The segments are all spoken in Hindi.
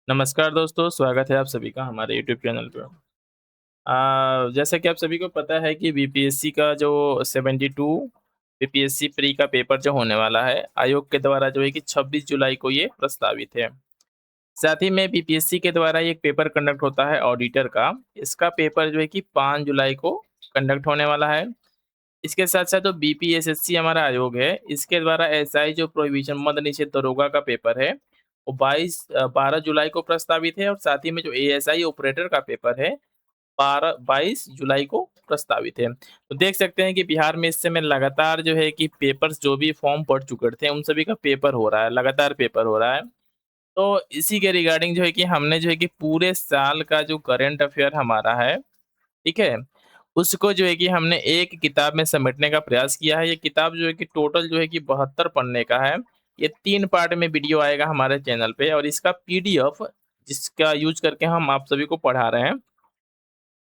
नमस्कार दोस्तों, स्वागत है आप सभी का हमारे यूट्यूब चैनल पे। जैसा कि आप सभी को पता है कि बीपीएससी का जो 72 बीपीएससी प्री का पेपर जो होने वाला है, आयोग के द्वारा जो है कि 26 जुलाई को ये प्रस्तावित है। साथ ही में बीपीएससी के द्वारा एक पेपर कंडक्ट होता है ऑडिटर का, इसका पेपर जो है कि 5 जुलाई को कंडक्ट होने वाला है। इसके साथ-साथ जो बीपीएसएससी हमारा आयोग है, इसके द्वारा एसआई जो प्रोहिबिशन मद्य निषेध दरोगा का पेपर है, वो 12 जुलाई को प्रस्तावित है और साथ ही में जो एएसआई ऑपरेटर का पेपर है, 22 जुलाई को प्रस्तावित है। तो देख सकते हैं कि बिहार में इस समय लगातार जो है कि पेपर्स जो भी फॉर्म पड़ चुके थे, उन सभी का पेपर हो रहा है, लगातार पेपर हो रहा है। तो इसी के रिगार्डिंग जो है कि हमने जो है कि पूरे साल का जो करंट अफेयर हमारा है, ठीक है? उसको जो है कि हमने एक किताब में समेटने का प्रयास किया है। ये किताब जो है कि टोटल जो है कि 72 पन्ने का है। ये 3 पार्ट में वीडियो आएगा हमारे चैनल पे और इसका पीडीएफ जिसका यूज़ करके हम आप सभी को पढ़ा रहे हैं,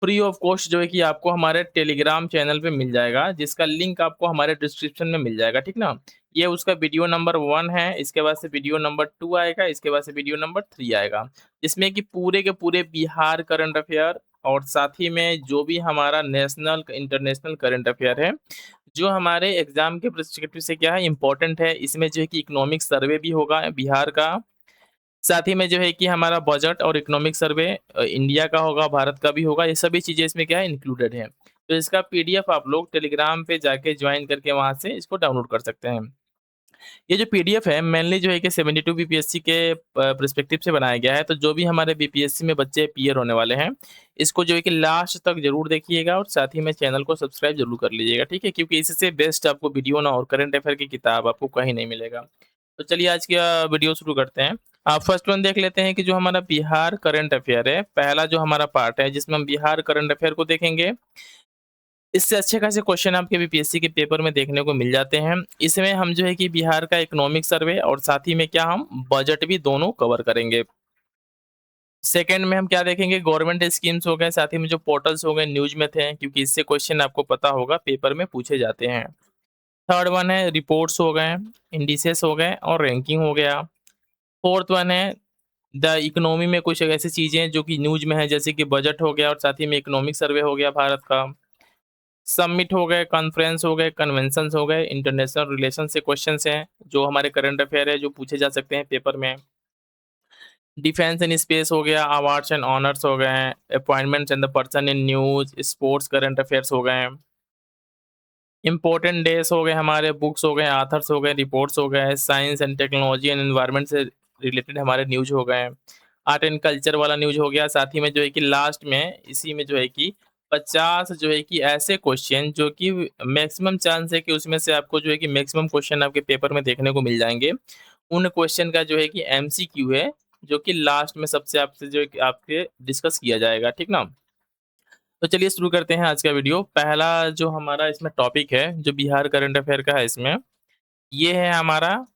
फ्री ऑफ कॉस्ट जो है कि आपको हमारे टेलीग्राम चैनल पे मिल जाएगा, जिसका लिंक आपको हमारे डिस्क्रिप्शन में मिल जाएगा, ठीक ना? ये उसका वीडियो नंबर 1 है, इसके बाद से वीडियो नंबर 2 आएगा, इसके बाद से वीडियो नंबर 3 आएगा। जिसमें कि पूरे के पूरे बिहार करंट अफेयर और साथ ही में जो भी हमारा नेशनल, इंटरनेशनल करंट अफेयर है, जो हमारे एग्ज़ाम के पर्सपेक्टिव से क्या है इम्पोर्टेंट है, इसमें जो है कि इकोनॉमिक सर्वे भी होगा बिहार का। साथ ही में जो है कि हमारा बजट और इकोनॉमिक सर्वे इंडिया का होगा, भारत का भी होगा, ये सभी चीज़ें इसमें क्या है इंक्लूडेड हैं। तो इसका पीडीएफ आप लोग टेलीग्राम पे जाके जॉइन करके वहाँ से इसको डाउनलोड कर सकते हैं। ये जो पीडीएफ है मेनली जो है कि 72 बीपीएससी के पर्सपेक्टिव से बनाया गया है, तो जो भी हमारे बीपीएससी में बच्चे अपीयर होने वाले हैं, इसको जो है कि लास्ट तक ज़रूर देखिएगा और साथ ही में चैनल को सब्सक्राइब ज़रूर कर लीजिएगा, ठीक है? क्योंकि इससे बेस्ट आपको वीडियो ना और करंट अफेयर की किताब आपको कहीं नहीं मिलेगा। तो चलिए आज का वीडियो शुरू करते हैं। फर्स्ट वन देख लेते हैं कि जो हमारा बिहार करंट अफेयर है, पहला जो हमारा पार्ट है जिसमें हम बिहार करंट अफेयर को देखेंगे। इससे अच्छे खासे क्वेश्चन आपके बीपीएससी के पेपर में देखने को मिल जाते हैं। इसमें हम जो है कि बिहार का इकोनॉमिक सर्वे और साथ ही में क्या हम बजट भी दोनों कवर करेंगे। सेकंड में हम क्या देखेंगे, गवर्नमेंट स्कीम्स हो गए, साथ ही में जो पोर्टल्स हो गए न्यूज़ में थे, क्योंकि इससे क्वेश्चन आपको पता होगा पेपर में पूछे जाते हैं। थर्ड वन है रिपोर्ट्स हो गए, इंडिसेस हो गए और रैंकिंग हो गया। फोर्थ वन है द इकोनॉमी में कुछ ऐसी चीज़ें जो कि न्यूज़ में है, जैसे कि बजट हो गया और साथ ही में इकोनॉमिक सर्वे हो गया भारत का। समिट हो गए, कॉन्फ्रेंस हो गए, कन्वेंशंस हो गए, इंटरनेशनल रिलेशन से क्वेश्चंस हैं, जो हमारे करंट अफेयर है, जो पूछे जा सकते हैं पेपर में। डिफेंस एंड स्पेस हो गया, अवार्ड्स एंड ऑनर्स हो गए हैं, appointments and the person in news, sports current affairs हो गए हैं। इम्पोर्टेंट डेज हो गए हमारे, बुक्स हो गए, ऑथर्स हो गए, रिपोर्ट्स हो गए, science and technology and environment से रिलेटेड हमारे न्यूज़ हो गए। आर्ट एंड कल्चर वाला न्यूज़ हो गया, साथ ही में जो है कि लास्ट में इसी में जो है कि 50 जो है कि ऐसे क्वेश्चन जो कि मैक्सिमम चांस है कि उसमें से आपको जो है कि मैक्सिमम क्वेश्चन आपके पेपर में देखने को मिल जाएँगे। उन क्वेश्चन का जो है कि एमसीक्यू है, जो कि लास्ट में सबसे आपसे जो है कि आपके डिस्कस किया जाएगा, ठीक ना? तो चलिए शुरू करते हैं आज का वीडियो। पहला जो हमारा इसमें टॉपिक है, जो बिहार करंट अफेयर का है इसमें, ये है हमारा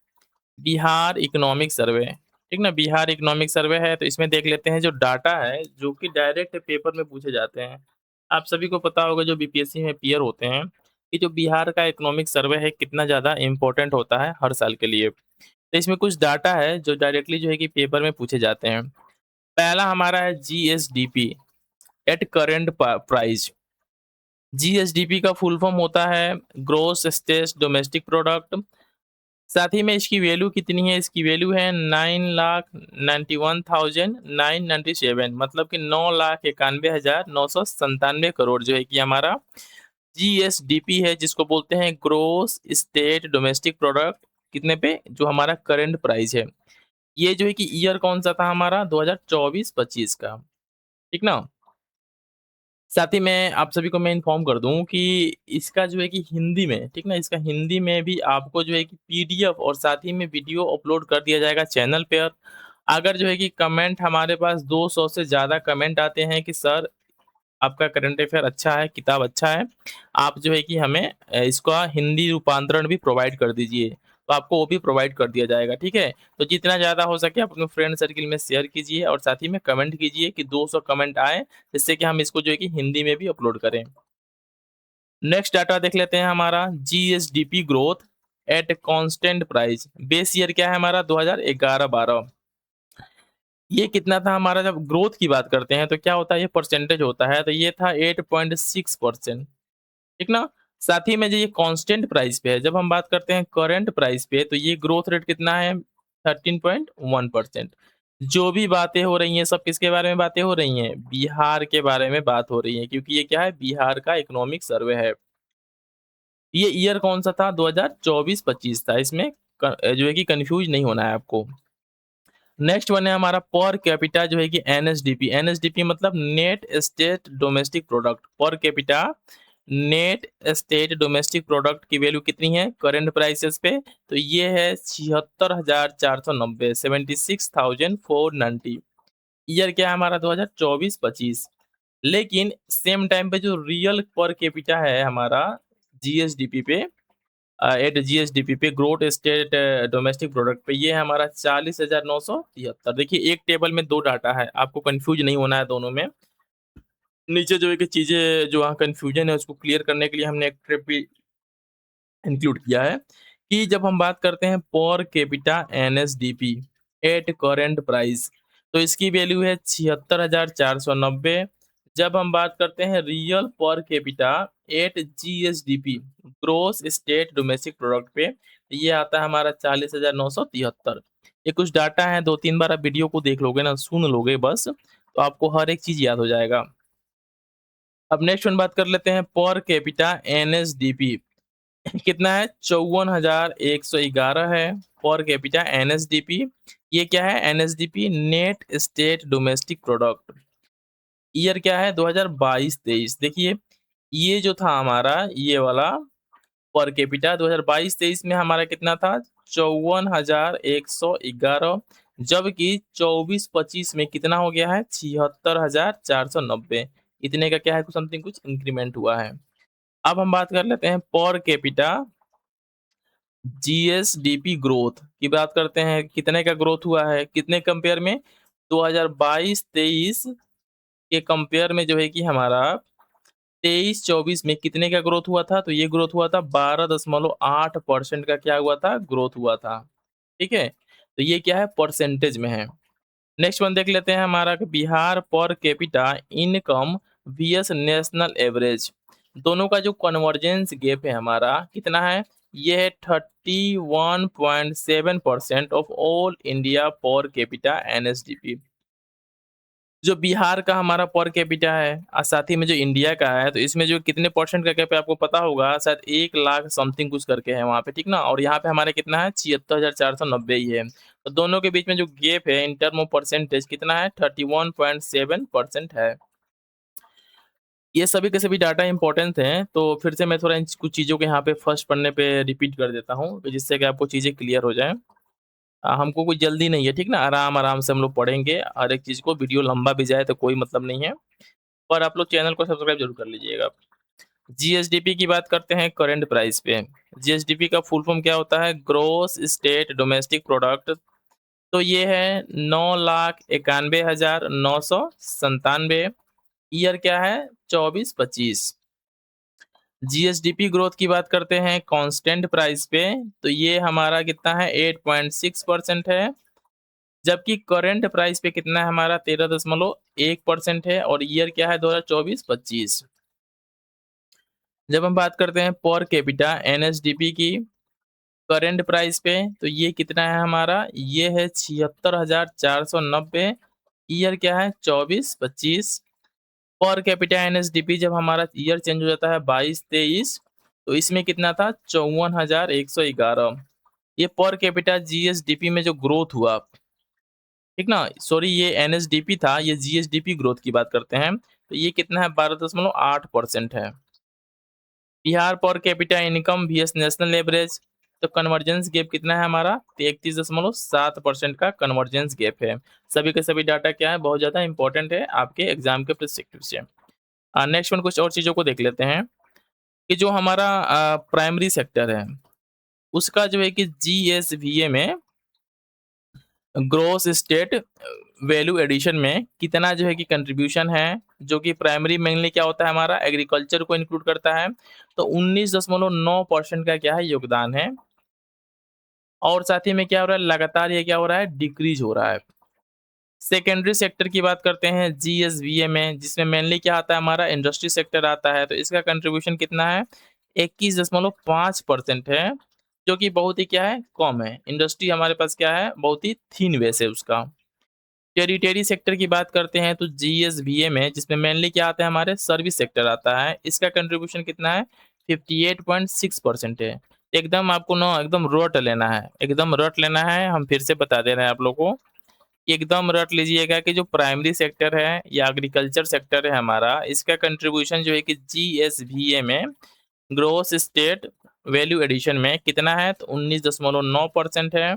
बिहार इकोनॉमिक सर्वे, ठीक ना? बिहार इकोनॉमिक सर्वे है, तो इसमें देख लेते हैं जो डाटा है, जो कि डायरेक्ट पेपर में पूछे जाते हैं। आप सभी को पता होगा जो बीपीएससी में पीयर होते हैं, कि जो बिहार का इकोनॉमिक सर्वे है, कितना ज़्यादा इम्पोर्टेंट होता है हर साल के लिए। तो इसमें कुछ डाटा है, जो डायरेक्टली जो है कि पेपर में पूछे जाते हैं। पहला हमारा है GSDP at current price. GSDP का फुल फॉर्म होता है ग्रोस स्टेट डोमेस्टिक प्रोडक्ट। साथ ही में इसकी वैल्यू कितनी है, इसकी वैल्यू है 9,91,997, मतलब कि 9,91,997 करोड़ जो है कि हमारा जीएसडीपी है, जिसको बोलते हैं ग्रोस स्टेट डोमेस्टिक प्रोडक्ट। कितने पे, जो हमारा करंट प्राइस है। ये जो है कि ईयर कौन सा था हमारा, 2024-25 का, ठीक ना? साथ ही में आप सभी को मैं इन्फॉर्म कर दूँ कि इसका जो है कि हिंदी में, ठीक ना? इसका हिंदी में भी आपको जो है कि पीडीएफ और साथ ही में वीडियो अपलोड कर दिया जाएगा चैनल पे। और अगर जो है कि कमेंट हमारे पास 200 से ज़्यादा कमेंट आते हैं कि सर आपका करंट अफेयर अच्छा है, किताब अच्छा है, आप जो है कि हमें इसका हिंदी रूपांतरण भी प्रोवाइड कर दीजिए, तो आपको वो भी प्रोवाइड कर दिया जाएगा, ठीक है? तो जितना ज़्यादा हो सके आप अपने फ्रेंड सर्किल में शेयर कीजिए और साथ ही में कमेंट कीजिए कि 200 कमेंट आए, जिससे कि हम इसको जो है कि हिंदी में भी अपलोड करें। नेक्स्ट डाटा देख लेते हैं हमारा GSDP growth at constant price. Base year क्या है हमारा, 2011-12। ये कितना था हमारा, जब ग्रोथ की बात करते हैं तो क्या होता है, ये परसेंटेज होता है, तो ये था 8.6%, ठीक ना? साथ ही में जो ये कांस्टेंट प्राइस पे है, जब हम बात करते हैं करंट प्राइस पे, तो ये ग्रोथ रेट कितना है, 13.1%। जो भी बातें हो रही हैं सब किसके बारे में बातें हो रही हैं, बिहार के बारे में बात हो रही है, क्योंकि ये क्या है, बिहार का इकोनॉमिक सर्वे है। ये ईयर कौन सा था, 2024-25 था, इसमें जो है कि कंफ्यूज नहीं होना है आपको। नेक्स्ट वन है हमारा पर कैपिटा जो है कि एनएसडीपी। एनएसडीपी मतलब net state domestic product. Per capita net state domestic product की वैल्यू कितनी है करंट प्राइसेस पे, तो ये है 76,490, 76,490। ईयर क्या है हमारा, 2024-25। लेकिन सेम टाइम पे जो रियल पर कैपिटा है हमारा जीएसडीपी पे, एट जीएसडीपी पे, ग्रोथ स्टेट डोमेस्टिक प्रोडक्ट पे, ये है हमारा 40,973। देखिए एक टेबल में दो डाटा है, आपको कंफ्यूज नहीं होना है दोनों में। नीचे जो है कि चीजें जो वहाँ कंफ्यूजन है उसको क्लियर करने के लिए हमने एक ट्रिप भी इंक्लूड किया है, कि जब हम बात करते हैं per capita NSDP at current price, तो इसकी वैल्यू है 76,490। जब हम बात करते हैं real per capita at GSDP gross state domestic product पे, ये आता है हमारा 40,973। ये कुछ डाटा है, दो तीन बार आप वीडियो को देख लोगे ना, सुन लोगे बस, तो आपको हर एक चीज याद हो जाएगा। अब नेक्स्ट वन बात कर लेते हैं पर कैपिटा एनएसडीपी। कितना है, 54,111 है पर कैपिटा एनएसडीपी। ये क्या है, NSDP net state domestic product. Year क्या है, 2022-23। देखिए ये जो था हमारा ये वाला पर कैपिटा 2022-23 में हमारा कितना था, 54,111। जबकि 24-25 में कितना हो गया है, 76,490। इतने का क्या है, कुछ समथिंग कुछ इंक्रीमेंट हुआ है। अब हम बात कर लेते हैं पर कैपिटा जीएसडीपी ग्रोथ की बात करते हैं, कितने का ग्रोथ हुआ है, कितने कंपेयर में, 2022-23 के कंपेयर में जो है कि हमारा 23-24 में कितने का ग्रोथ हुआ था, तो ये ग्रोथ हुआ था 12.8% का, क्या हुआ था, ग्रोथ हुआ था। ठीक है, तो ये क्या है, परसेंटेज में है। नेक्स्ट वन देख लेते हैं हमारा कि Bihar per capita income VS national average, दोनों का जो कन्वर्जेंस गैप है हमारा कितना है, ये है 31.7% ऑफ ऑल इंडिया पर कैपिटा एनएसडीपी। जो बिहार का हमारा पर कैपिटा है और साथ ही में जो इंडिया का है, तो इसमें जो कितने परसेंट का गैप है आपको पता होगा, शायद 1 लाख समथिंग कुछ करके है वहाँ पे, ठीक ना? और यहाँ पे हमारे कितना है, 76,490 ही है। तो दोनों के बीच में जो गैप है इन टर्म ऑफ परसेंटेज कितना है, 31.7% है। ये सभी के सभी डाटा इंपॉर्टेंट हैं, तो फिर से मैं थोड़ा इन कुछ चीज़ों को यहाँ पे फर्स्ट पढ़ने पे रिपीट कर देता हूँ, तो जिससे कि आपको चीज़ें क्लियर हो जाएँ। हमको कोई जल्दी नहीं है, ठीक ना? आराम-आराम से हम लोग पढ़ेंगे हर एक चीज़ को, वीडियो लंबा भी जाए तो कोई मतलब नहीं है। पर आप लोग चैनल को सब्सक्राइब ज़रूर कर लीजिएगा। जीएसडीपी की बात करते हैं करंट प्राइस पे। जीएसडीपी का फुल फॉर्म क्या होता है, ग्रॉस स्टेट डोमेस्टिक प्रोडक्ट। तो ये है 9,91,997। ईयर क्या है, 24-25। जीएसडीपी ग्रोथ की बात करते हैं कांस्टेंट प्राइस पे, तो ये हमारा कितना है, 8.6% है। जबकि करंट प्राइस पे कितना है हमारा, 13.1% है, और ईयर क्या है, 2024-25। जब हम बात करते हैं पर कैपिटा एनएसडीपी की करंट प्राइस पे, तो ये कितना है हमारा, ये है 76,490। ईयर क्या है, 24-25। पर कैपिटा एनएसडीपी जब हमारा ईयर चेंज हो जाता है 22-23, तो इसमें कितना था, 54,111। ये पर कैपिटा जीएसडीपी में जो ग्रोथ हुआ, ठीक ना, सॉरी ये एनएसडीपी था, ये जीएसडीपी ग्रोथ की बात करते हैं, तो ये कितना है, 12.8% है। Bihar per capita income VS national average, तो कन्वर्जेंस गैप कितना है हमारा, 33.7% का कन्वर्जेंस गैप है। सभी के सभी डाटा क्या है, बहुत ज़्यादा इंपॉर्टेंट है आपके एग्जाम के परस्पेक्टिव से। नेक्स्ट वन कुछ और चीज़ों को देख लेते हैं, कि जो हमारा प्राइमरी सेक्टर है उसका जो है कि जीएसवीए में ग्रोस स्टेट वैल्यू एडिशन में कितना जो है कि कंट्रीब्यूशन है, जो कि प्राइमरी मेनली क्या होता है हमारा, एग्रीकल्चर को इंक्लूड करता है। तो 19.9% का क्या है, योगदान है। और साथ ही में क्या हो रहा है, लगातार ये क्या हो रहा है, डिक्रीज हो रहा है। सेकेंडरी सेक्टर की बात करते हैं जीएसवीए में, जिसमें मेनली क्या आता है, हमारा इंडस्ट्री सेक्टर आता है। तो इसका कंट्रीब्यूशन कितना है, 21.5% है, जो कि बहुत ही क्या है, कम है। इंडस्ट्री हमारे पास क्या है, बहुत ही थीन बेस है उसका। टेरिटरी सेक्टर की बात करते हैं तो जीएसवीए में, जिसमें मेनली क्या आता है, हमारे सर्विस सेक्टर आता है। इसका कंट्रीब्यूशन कितना है, 58.6% है। एकदम आपको ना एकदम रट लेना है, एकदम रट लेना है। हम फिर से बता दे रहे हैं आप लोगों को, एकदम रट लीजिएगा कि जो प्राइमरी सेक्टर है या एग्रीकल्चर सेक्टर है हमारा, इसका कंट्रीब्यूशन जो है कि जीएसवीए में ग्रोस स्टेट वैल्यू एडिशन में कितना है, तो 19.9% है।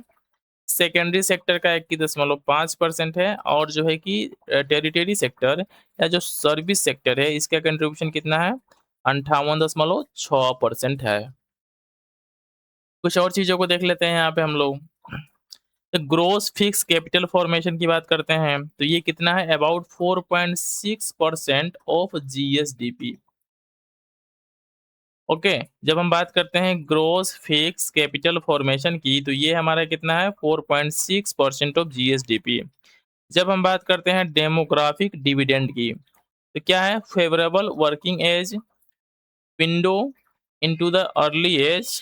सेकेंडरी सेक्टर का 21.5% है। और जो है कि टेरिटरी सेक्टर या जो सर्विस सेक्टर है, इसका कंट्रीब्यूशन कितना है, 58.6% है। कुछ और चीजों को देख लेते हैं यहाँ पे हम लोग। तो ग्रोस फिक्स कैपिटल फॉर्मेशन की बात करते हैं तो ये कितना है, अबाउट 4.6% ऑफ जीएसडीपी। ओके, जब हम बात करते हैं ग्रोस फिक्स कैपिटल फॉर्मेशन की, तो ये हमारा कितना है, 4.6% ऑफ जीएसडीपी। जब हम बात करते हैं डेमोग्राफिक डिविडेंड की, तो क्या है, favourable working age window into the early age.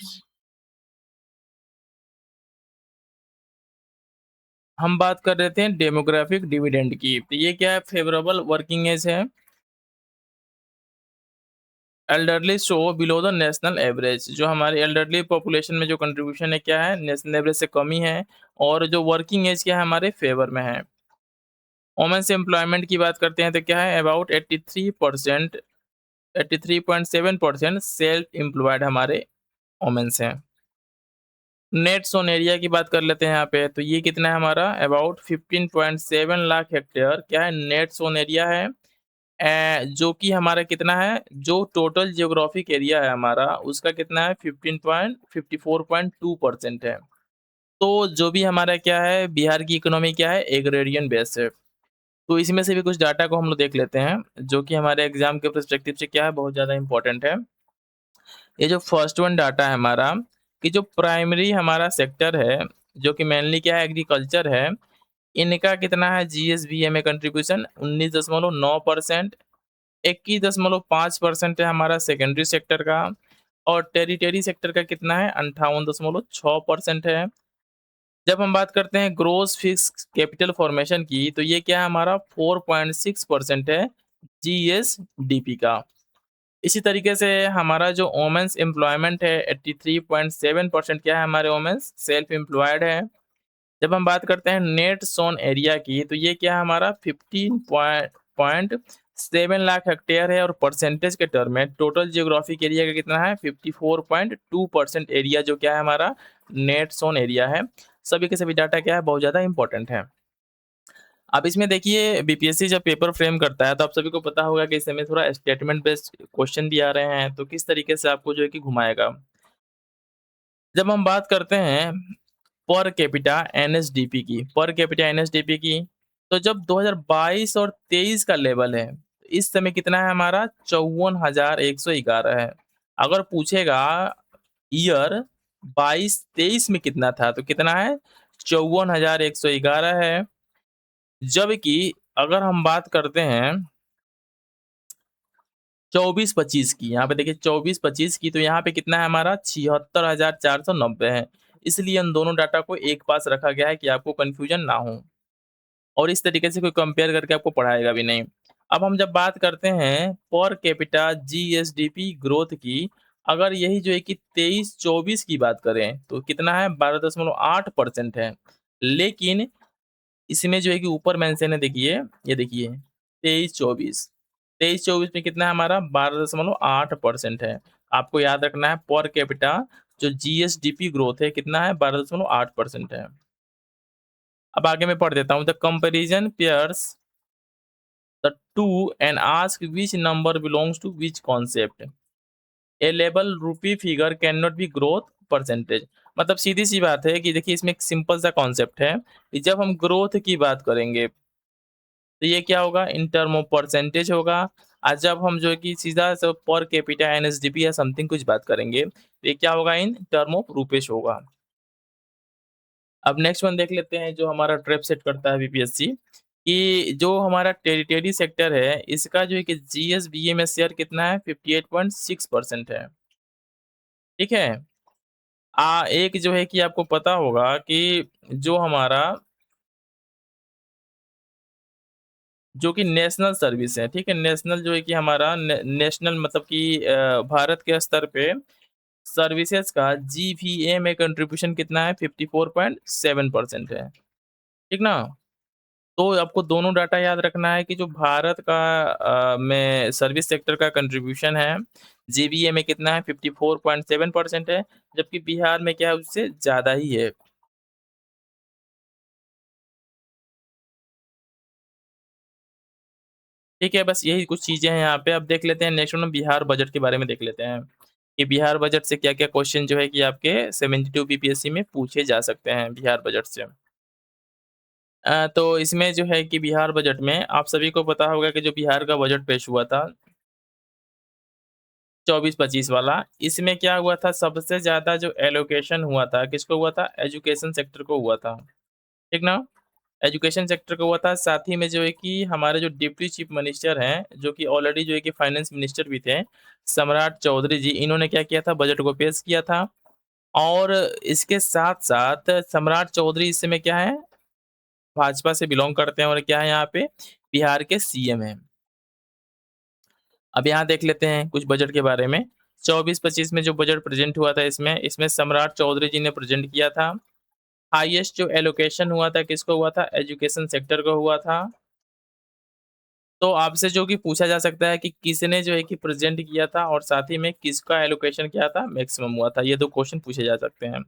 हम बात कर रहे थे डेमोग्राफिक डिविडेंड की, तो ये क्या है, फेवरेबल वर्किंग एज है। Elderly show below the national average, जो हमारे एल्डरली पॉपुलेशन में जो कंट्रीब्यूशन है क्या है, नेशनल एवरेज से कम ही है। और जो वर्किंग एज क्या है, हमारे फेवर में है। वोमेन्स एम्प्लॉयमेंट की बात करते हैं तो क्या है, अबाउट 83%, 83.7% सेल्फ एम्प्लॉयड हमारे वोमेन्स हैं। नेट सोन एरिया की बात कर लेते हैं यहाँ पे, तो ये कितना है हमारा, अबाउट 15.7 लाख हेक्टेयर क्या है, नेट सोन एरिया है। जो कि हमारा कितना है, जो टोटल जियोग्राफिक एरिया है हमारा, उसका कितना है, 54.2% है। तो जो भी हमारा क्या है, बिहार की इकोनॉमी क्या है, एग्रेरियन बेस्ड है। तो इसमें से भी कुछ डाटा को हम लोग देख लेते हैं, जो कि हमारे एग्जाम के पर्सपेक्टिव से क्या है, बहुत ज़्यादा इंपॉर्टेंट है। ये जो फर्स्ट वन डाटा है हमारा, कि जो प्राइमरी हमारा सेक्टर है, जो कि मेनली क्या है, एग्रीकल्चर है, इनका कितना है जीएसबीए में कंट्रीब्यूशन, 19.9%। 21.5% है हमारा सेकेंडरी सेक्टर का। और टेरिटरी सेक्टर का कितना है, 58.6% है। जब हम बात करते हैं ग्रोस फिक्स कैपिटल फॉर्मेशन की, तो ये क्या है हमारा, 4.6% है जीएसडीपी का। इसी तरीके से हमारा जो वोमेन्स एम्प्लॉयमेंट है, 83.7% क्या है, हमारे वोमेन्स सेल्फ एम्प्लॉयड है। जब हम बात करते हैं नेट सोन एरिया की, तो ये क्या है हमारा, 15.7 लाख हेक्टेयर है। और परसेंटेज के टर्म में टोटल जियोग्राफिक एरिया का कितना है, 54.2% एरिया जो क्या है हमारा, नेट सोन एरिया है। सभी के सभी डाटा क्या है, बहुत ज़्यादा इंपॉर्टेंट है। अब इसमें देखिए, बीपीएससी जब पेपर फ्रेम करता है, तो आप सभी को पता होगा कि इसमें थोड़ा स्टेटमेंट बेस्ड क्वेश्चन भी आ रहे हैं, तो किस तरीके से आपको जो है कि घुमाएगा। जब हम बात करते हैं पर कैपिटा एनएसडीपी की, तो जब 2022 और 23 का लेवल है, तो इस समय कितना है हमारा, 54,111 है। अगर पूछेगा ईयर 22-23 में कितना था, तो कितना है, 54,111 है। जबकि अगर हम बात करते हैं 24-25 की, यहाँ पे देखिए 24-25 की, तो यहाँ पे कितना है हमारा, 76,490 है। इसलिए इन दोनों डाटा को एक पास रखा गया है कि आपको कंफ्यूजन ना हो, और इस तरीके से कोई कंपेयर करके आपको पढ़ाएगा भी नहीं। अब हम जब बात करते हैं पर कैपिटा जीएसडीपी ग्रोथ की, अगर यही जो है कि 23-24 की बात करें, तो कितना है, 12.8% है। लेकिन इसमें जो है कि ऊपर मेंशन है, देखिए, ये देखिए 23-24 में कितना है हमारा, 12.8% है। आपको याद रखना है, पर कैपिटा जो जीएसडीपी ग्रोथ है कितना है, 12.8% है। अब आगे मैं पढ़ देता हूँ, the comparison pairs the two and ask which number belongs to which concept. A label rupee figure can not be growth percentage. मतलब सीधी सी बात है कि देखिए, इसमें एक सिंपल सा कॉन्सेप्ट है कि जब हम ग्रोथ की बात करेंगे, तो ये क्या होगा, इन टर्म ऑफ परसेंटेज होगा। आज जब हम जो है कि सीधा सब पर कैपिटा एनएसडीपी या समथिंग कुछ बात करेंगे, तो ये क्या होगा, इन टर्म ऑफ रुपीस होगा। अब नेक्स्ट वन देख लेते हैं, जो हमारा ट्रैप सेट करता है बीपीएससी, कि जो हमारा टेरिटरी सेक्टर है, इसका जो है कि जीएसबीए में शेयर कितना है? 58.6% है, ठीक है? एक जो है कि आपको पता होगा कि जो हमारा जो कि नेशनल सर्विस है, ठीक है? नेशनल जो है कि हमारा नेशनल मतलब कि भारत के स्तर पे सर्विसेज़ का जीवीए में कंट्रीब्यूशन कितना है? 54.7% है, ठीक ना? तो आपको दोनों डाटा याद रखना है कि जो भारत का में सर्विस सेक्टर का कंट्रीब्यूशन है, जीवीए में कितना है? 54.7% है, जबकि बिहार में क्या है? उससे ज़्यादा ही है। ठीक है, बस यही कुछ चीज़ें हैं यहाँ पे। अब देख लेते हैं नेक्स्ट हम बिहार बजट के बारे में देख लेते हैं, कि बिहार बजट से क्या-क्या क्वेश्चन जो है कि आपके 72 बीपीएससी में पूछे जा सकते हैं बिहार बजट से। तो इसमें जो है कि बिहार बजट में आप सभी को पता होगा कि जो बिहार का बजट पेश हुआ था 24-25 वाला, इसमें क्या हुआ था सबसे ज़्यादा जो एलोकेशन हुआ था, किसको हुआ था? एजुकेशन सेक्टर को हुआ था, ठीक ना? एजुकेशन सेक्टर को हुआ था, साथ ही में जो है कि हमारे जो डिप्टी चीफ मिनिस्टर हैं, जो कि ऑलरेडी जो है कि फाइनेंस मिनिस्टर भी थे, सम्राट चौधरी जी, इन्होंने क्या किया था? बजट को पेश किया था और इसके साथ-साथ सम्राट चौधरी इस समय क्या है? भाजपा से बिलॉन्ग करते हैं और क्या है यहाँ पे? बिहार के सीएम हैं। अब यहाँ देख लेते हैं कुछ बजट के बारे में। 24-25 में जो बजट प्रेज़ेंट हुआ था इसमें सम्राट चौधरी जी ने प्रेज़ेंट किया था। हाईएस्ट जो एलोकेशन हुआ था, किसको हुआ था? एजुकेशन सेक्टर को हुआ था। तो आपसे जो कि पूछा जा सकता है कि किसने जो है कि प्रेज़ेंट किया था और साथ ही में किसका एलोकेशन क्या था? मैक्सिमम हुआ था। ये 2 क्वेश्चन पूछे जा सकते हैं।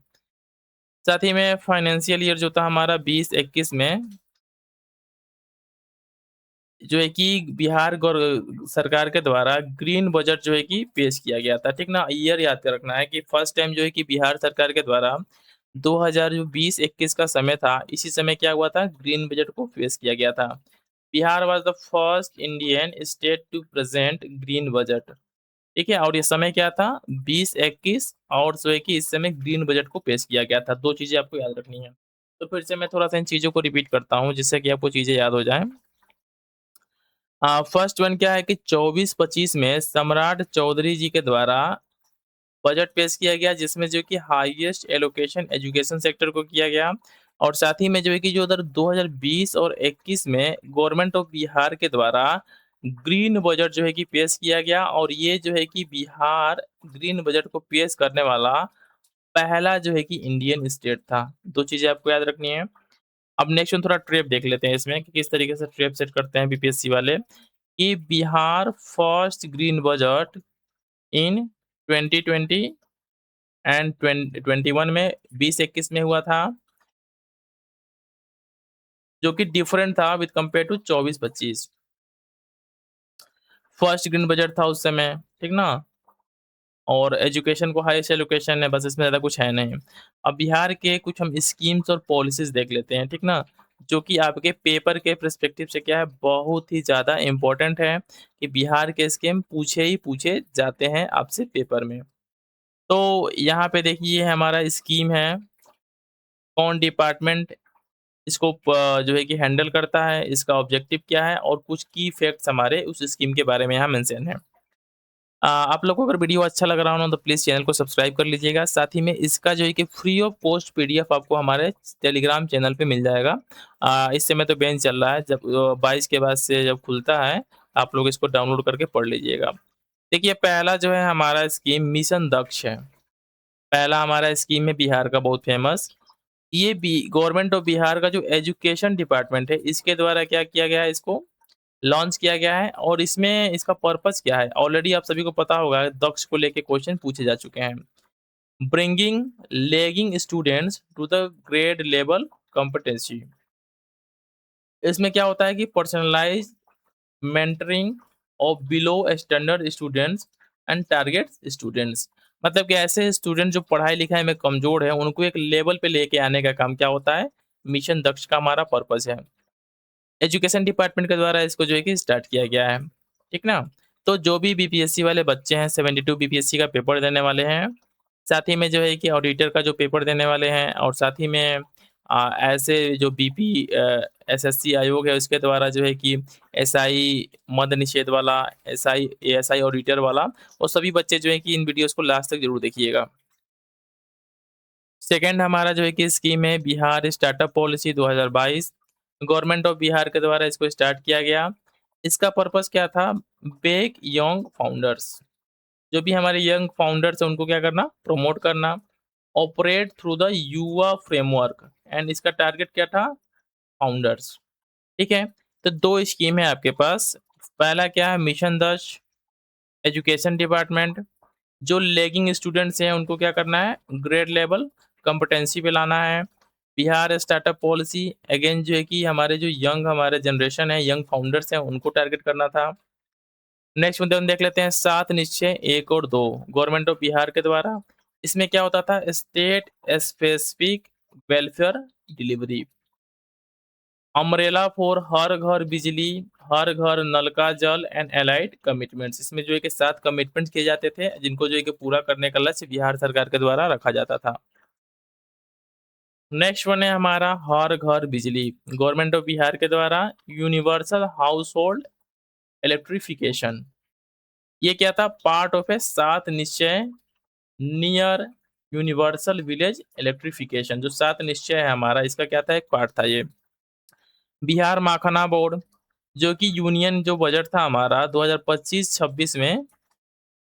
साथ ही में फाइनेंशियल ईयर जो था हमारा 20-21 में जो है कि बिहार सरकार के द्वारा ग्रीन बजट जो है कि पेश किया गया था, ठीक ना? ईयर याद कर रखना है कि फर्स्ट टाइम जो है कि बिहार सरकार के द्वारा 2020-21 का समय था, इसी समय क्या हुआ था? ग्रीन बजट को पेश किया गया था। Bihar was the first Indian state to present green budget, ठीक है? और ये समय क्या था? 20-21 और जो है कि इस समय ग्रीन बजट को पेश किया गया था। 2 चीज़ें आपको याद रखनी है। तो फिर से मैं थोड़ा-सा इन चीज़ों को रिपीट करता हूँ, जिससे कि आपको चीज़ें याद हो जाएँ। फर्स्ट वन क्या है कि 24-25 में सम्राट चौधरी जी के द्वारा बजट पेश किया गया जिसमें जो कि हाईएस्ट एलोकेशन एजुकेशन सेक्टर को किया गया और साथ ही में जो है कि जो उधर 2020 और 21 में गवर्नमेंट ऑफ बिहार के द्वारा ग्रीन बजट जो है कि पेश किया गया और ये जो है कि बिहार ग्रीन बजट को पेश करने वाला पहला जो है कि इंडियन स्टेट था। 2 चीज़ें आपको याद रखनी है। अब नेक्स्ट हम थोड़ा ट्रैप देख लेते हैं इसमें कि किस तरीके से ट्रैप सेट करते हैं बीपीएससी वाले। कि Bihar first green budget in 2020 and 21 में 20-21 में हुआ था, जो कि डिफरेंट था with compare to 24-25। First green budget था उस समय, ठीक ना? और एजुकेशन को हाईएस्ट एलोकेशन है, बस इसमें ज़्यादा कुछ है नहीं। अब बिहार के कुछ हम स्कीम्स और पॉलिसीज़ देख लेते हैं, ठीक ना? जो कि आपके पेपर के पर्सपेक्टिव से क्या है, बहुत ही ज़्यादा इम्पोर्टेंट है कि बिहार के स्कीम पूछे ही पूछे जाते हैं आपसे पेपर में। तो यहाँ पे देखिए ये हमारा स्कीम है, कौन डिपार्टमेंट इसको जो है कि हैंडल करता है, इसका ऑब्जेक्टिव क्या है और कुछ की फैक्ट्स हमारे उस स्कीम के बारे में यहाँ मेंशन है। आप लोगों को अगर वीडियो अच्छा लग रहा हो ना तो प्लीज़ चैनल को सब्सक्राइब कर लीजिएगा। साथ ही में इसका जो है कि फ्री ऑफ कॉस्ट पीडीएफ आपको हमारे टेलीग्राम चैनल पे मिल जाएगा। इस समय तो बैच चल रहा है, जब 22 के बाद से जब खुलता है, आप लोग इसको डाउनलोड करके पढ़ लीजिएगा। देखिए पहला जो है हमारा स्कीम मिशन दक्ष है। पहला हमारा स्कीम है बिहार का बहुत फेमस। ये बी गवर्नमेंट ऑफ बिहार का जो एजुकेशन डिपार्टमेंट है, इसके द्वारा क्या किया गया है, इसको लॉन्च किया गया है और इसमें इसका पर्पस क्या है? ऑलरेडी आप सभी को पता होगा, दक्ष को लेके क्वेश्चन पूछे जा चुके हैं। Bringing lagging students to the grade level competency. इसमें क्या होता है कि personalised mentoring of below standard students and target students. मतलब कि ऐसे स्टूडेंट जो पढ़ाई लिखाई में कमजोर है, उनको एक लेवल पे लेके आने का काम क्या होता है? मिशन दक्ष का हमारा पर्पस है। एजुकेशन डिपार्टमेंट के द्वारा इसको जो है कि स्टार्ट किया गया है, ठीक ना? तो जो भी बीपीएससी वाले बच्चे हैं, 72 बीपीएससी का पेपर देने वाले हैं, साथ ही में जो है कि ऑडिटर का जो पेपर देने वाले हैं और साथ ही में ऐसे जो एसएससी आयोग है उसके द्वारा जो है कि एसआई मद निषेध वाला, एसआई एएसआई ऑडिटर वाला, वो सभी बच्चे जो है कि इन वीडियोस को लास्ट तक जरूर देखिएगा। सेकंड हमारा जो है कि स्कीम है Bihar startup policy 2022। Government of Bihar के द्वारा इसको स्टार्ट किया गया। इसका पर्पस क्या था? बेक यंग फाउंडर्स, जो भी हमारे यंग फाउंडर्स हैं उनको क्या करना? प्रमोट करना। ऑपरेट थ्रू द युवा फ्रेमवर्क, एंड इसका टारगेट क्या था? फाउंडर्स। ठीक है, तो दो स्कीम है आपके पास। पहला क्या है? मिशन दश, एजुकेशन डिपार्टमेंट, जो लेगिंग स्टूडेंट्स हैं उनको क्या करना है? ग्रेड लेवल कॉम्पिटेंसी पे लाना है। बिहार स्टार्टअप पॉलिसी, अगेन जो है कि हमारे जो यंग हमारे जनरेशन है, यंग फाउंडर्स हैं, उनको टारगेट करना था। नेक्स्ट मुद्दे हम देख लेते हैं, सात निश्चय एक और दो, गवर्नमेंट ऑफ बिहार के द्वारा। इसमें क्या होता था? State specific welfare delivery. Umbrella for her घर बिजली, हर घर नल का जल एंड एलाइड कमिटमेंट्स। इसमें जो है कि 7 कमिटमेंट्स किए जाते थे, जिनको जो है कि पूरा करने का लक्ष्य बिहार सरकार के द्वारा रखा जाता था। नेक्स्ट वन है हमारा हर घर बिजली, गवर्नमेंट ऑफ बिहार के द्वारा यूनिवर्सल हाउस होल्ड इलेक्ट्रिफिकेशन। ये क्या था? पार्ट ऑफ ए 7 निश्चय नियर यूनिवर्सल विलेज इलेक्ट्रिफिकेशन। जो 7 निश्चय है हमारा, इसका क्या था? एक पार्ट था ये। बिहार माखना बोर्ड, जो कि यूनियन जो बजट था हमारा 2025-26 में,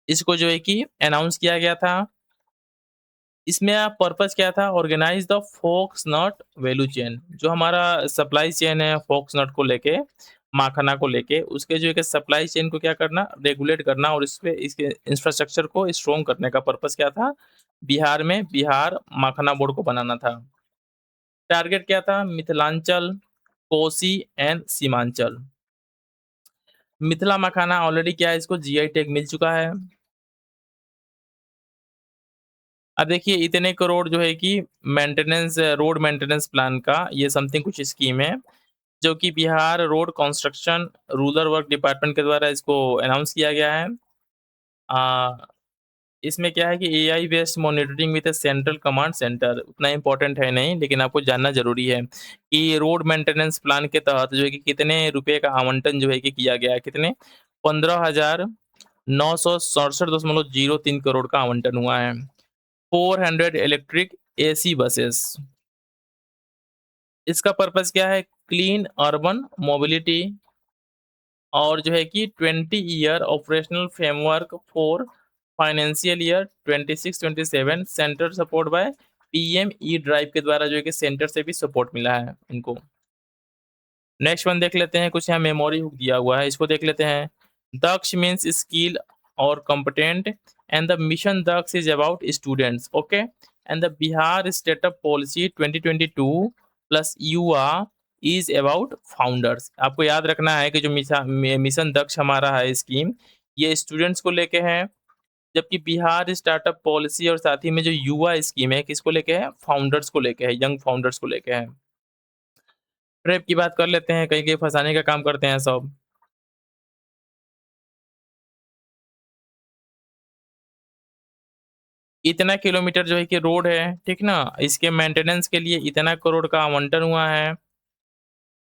इसको जो है कि अनाउंस किया गया था। इसमें पर्पस क्या था? Organise the fox nut value chain, जो हमारा सप्लाई चेन है फोक्स नट को लेके, माखना को लेके, उसके जो है कि सप्लाई चेन को क्या करना? रेगुलेट करना, और इसके इंफ्रास्ट्रक्चर को स्ट्रॉन्ग करने का पर्पस क्या था? बिहार में बिहार माखना बोर्ड को बनाना था। टारगेट क्या था? Mithilanchal, Kosi and Seemanchal. Mithila makhana already क्या है? इसको जीआई टैग मिल चुका है। अब देखिए इतने करोड़ जो है कि मेंटेनेंस, रोड मेंटेनेंस प्लान का ये समथिंग कुछ स्कीम है, जो कि Bihar road construction rural work department के द्वारा इसको अनाउंस किया गया है। आ, इसमें क्या है कि AI based monitoring with central command centre, उतना इंपॉर्टेंट है नहीं, लेकिन आपको जानना जरूरी है कि रोड मेंटेनेंस प्लान के तहत जो है कि कितने रुपए का आवंटन जो है कि किया गया है। कितने? 15,967.03 करोड़ का आवंटन हुआ है। 400 इलेक्ट्रिक एसी बसेस। इसका पर्पस क्या है? क्लीन अर्बन मोबिलिटी, और जो है कि 20 year operational framework for financial year 26-27 centre support by PM E drive के द्वारा जो है कि सेंटर से भी सपोर्ट मिला है इनको। नेक्स्ट वन देख लेते हैं, कुछ यहाँ मेमोरी हुक दिया हुआ है, इसको देख लेते हैं। दक्ष मीन्स स्किल और competent, and the mission Daksh is about students, okay, and the Bihar startup policy 2022 plus Yuva is about founders. आपको याद रखना है कि जो मिशन दक्ष हमारा है स्कीम, ये स्टूडेंट्स को लेके है, जबकि बिहार स्टार्टअप पॉलिसी और साथ ही में जो युवा स्कीम है, किसको लेके है? फाउंडर्स को लेके है, यंग फाउंडर्स को लेके है। ट्रैप की बात कर लेते हैं, कहीं कहीं फंसाने का काम करते हैं सब। इतना किलोमीटर जो है कि रोड है, ठीक ना, इसके मेंटेनेंस के लिए इतना करोड़ का आवंटन हुआ है।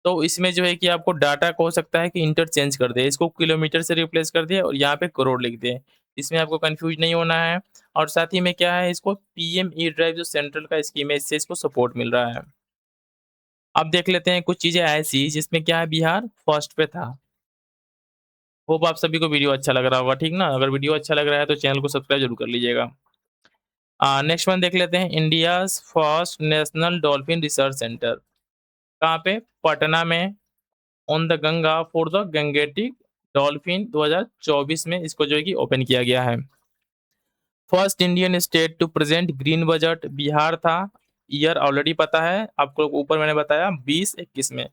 तो इसमें जो है कि आपको डाटा को हो सकता है कि इंटरचेंज कर दे, इसको किलोमीटर से रिप्लेस कर दे और यहाँ पे करोड़ लिख दे। इसमें आपको कंफ्यूज नहीं होना है। और साथ ही में क्या है, इसको पीएम ई ड्राइव जो सेंट्रल का स्कीम है, इससे इसको सपोर्ट मिल रहा है। अब देख लेते हैं कुछ चीजें ऐसी जिसमें क्या है बिहार फर्स्ट पे था। होप आप सभी को वीडियो अच्छा लग रहा होगा, ठीक ना। अगर वीडियो अच्छा लग रहा है तो चैनल को सब्सक्राइब जरूर कर लीजिएगा। नेक्स्ट वन देख लेते हैं, India's first national dolphin research centre कहाँ पे? पटना में, on the Ganga for the Gangetic dolphin. 2024 में इसको जो है कि ओपन किया गया है। First Indian state to present green budget Bihar था। ईयर ऑलरेडी पता है आपको, ऊपर मैंने बताया 20-21 में।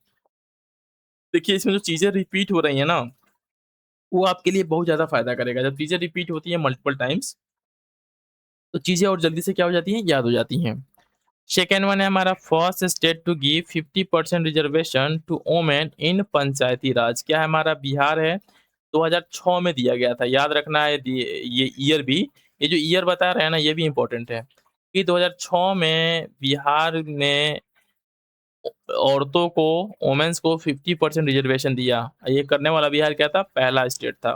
देखिए इसमें जो चीजें रिपीट हो रही है ना, वो आपके लिए बहुत ज्यादा फायदा करेगा। जब चीजें रिपीट होती है मल्टीपल टाइम्स, तो चीजें और जल्दी से क्या हो जाती हैं? याद हो जाती हैं। सेकेंड वन है हमारा, first state to give 50% reservation to women in Panchayati Raj. क्या है? हमारा बिहार है। 2006 में दिया गया था, याद रखना है ये ईयर भी। ये जो ईयर बता रहे हैं ना, ये भी इंपॉर्टेंट है कि 2006 में बिहार ने औरतों को, वुमेन्स को 50% रिजर्वेशन दिया। ये करने वाला बिहार क्या था? पहला स्टेट था।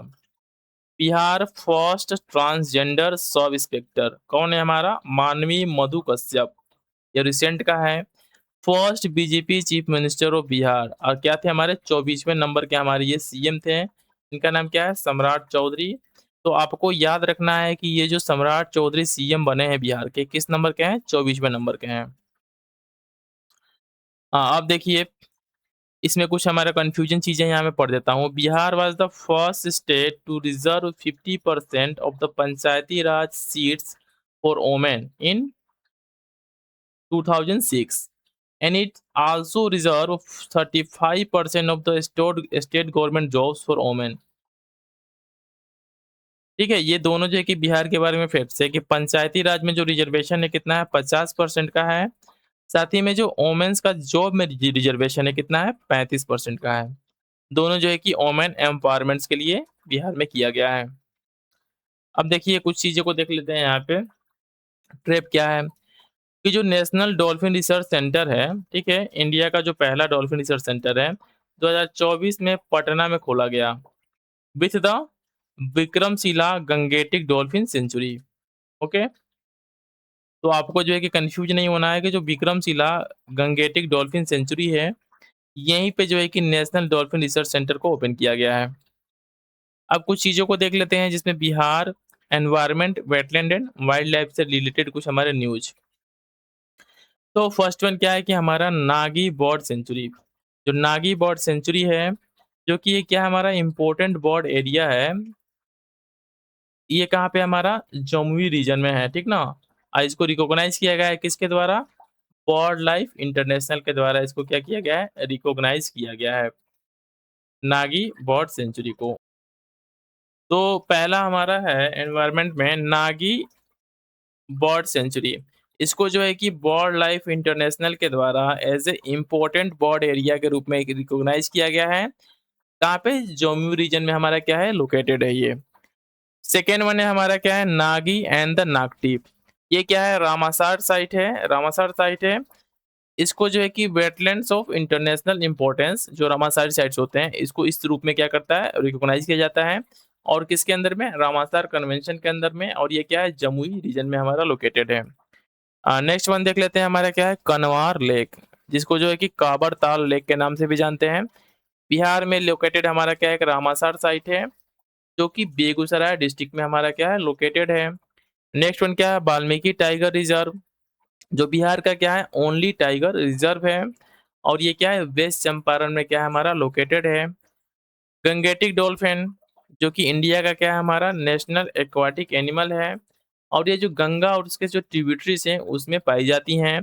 Bihar first transgender sub inspector कौन है हमारा? मानवी मधु कश्यप। ये रिसेंट का है। First BJP chief minister of Bihar, और क्या थे हमारे? 24वें नंबर के हमारे ये सीएम थे। इनका नाम क्या है? सम्राट चौधरी। तो आपको याद रखना है कि ये जो सम्राट चौधरी सीएम बने हैं बिहार के, किस नंबर के हैं? 24वें नंबर के हैं। हाँ, अब देखिए, इसमें कुछ हमारा कंफ्यूजन चीजें यहाँ मैं पढ़ देता हूँ। Bihar was the first state to reserve 50% of the Panchayati Raj seats for women in 2006, and it also reserve 35% of the state government jobs for women। ठीक है, ये दोनों जो है कि बिहार के बारे में फैक्ट्स है कि पंचायती राज में जो रिजर्वेशन है कितना है? 50% का है। साथ ही में जो वोमेन्स का जॉब में रिजर्वेशन है कितना है? 35% का है। दोनों जो है कि वोमेन एम्पावरमेंट्स के लिए बिहार में किया गया है। अब देखिए कुछ चीज़ों को देख लेते हैं यहाँ पे। ट्रैप क्या है? कि जो नेशनल डॉल्फिन रिसर्च सेंटर है, ठीक है, इंडिया का जो पहला डॉल्फिन रिसर्च सेंटर है, 2024 में पटना में खोला गया with the Vikramshila Gangetic dolphin century. Okay, तो आपको जो है कि कंफ्यूज नहीं होना है कि जो विक्रमशिला गंगेटिक डॉल्फिन सेंचुरी है, यहीं पे जो है कि नेशनल डॉल्फिन रिसर्च सेंटर को ओपन किया गया है। अब कुछ चीज़ों को देख लेते हैं जिसमें Bihar environment, wetland and wild life से रिलेटेड कुछ हमारे न्यूज़। तो फर्स्ट वन क्या है कि हमारा नागी बर्ड सेंचुरी। जो नागी बर्ड सेंचुरी है, जो कि ये क्या है? हमारा इम्पोर्टेंट बर्ड एरिया है। ये कहाँ पे? हमारा जमुई रीजन में है, ठीक ना? इसको रिकॉग्नाइज किया गया है किसके द्वारा? बर्ड लाइफ इंटरनेशनल के द्वारा इसको क्या किया गया है? रिकॉग्नाइज किया गया है, नागी बर्ड सेंचुरी को। तो पहला हमारा है एनवायरनमेंट में नागी बर्ड सेंचुरी। इसको जो है कि बर्ड लाइफ इंटरनेशनल के द्वारा as a important bird area के रूप में रिकॉग्नाइज किया गया है। कहाँ पे? जम्मू रीजन में हमारा क्या है? लोकेटेड है ये। सेकेंड वन है हमारा क्या है? Nagi and the Nakti. ये क्या है? रामासार साइट है, रामासार साइट है। इसको जो है कि वेटलैंड्स ऑफ इंटरनेशनल इंपॉर्टेंस, जो रामासार साइट्स होते हैं, इसको इस रूप में क्या करता है? रिकॉग्नाइज किया जाता है। और किसके अंदर में? रामासार कन्वेंशन के अंदर में। और ये क्या है? जमुई रीजन में हमारा लोकेटेड है। नेक्स्ट वन देख लेते हैं, हमारा क्या है? कनवार लेक, जिसको जो है कि काबर ताल लेक के नाम से भी जानते हैं। बिहार में लोकेटेड हमारा क्या है? एक रामासार साइट है, जो कि बेगूसराय डिस्ट्रिक्ट में हमारा क्या है? लोकेटेड है। नेक्स्ट वन क्या है? वाल्मीकि टाइगर रिजर्व, जो बिहार का क्या है? ओनली टाइगर रिजर्व है। और ये क्या है? वेस्ट चंपारण में क्या है? हमारा लोकेटेड है। गंगेटिक डॉल्फिन, जो कि इंडिया का क्या है? हमारा नेशनल एक्वाटिक एनिमल है। और ये जो गंगा और उसके जो ट्रिब्यूटरीज हैं उसमें पाई जाती हैं।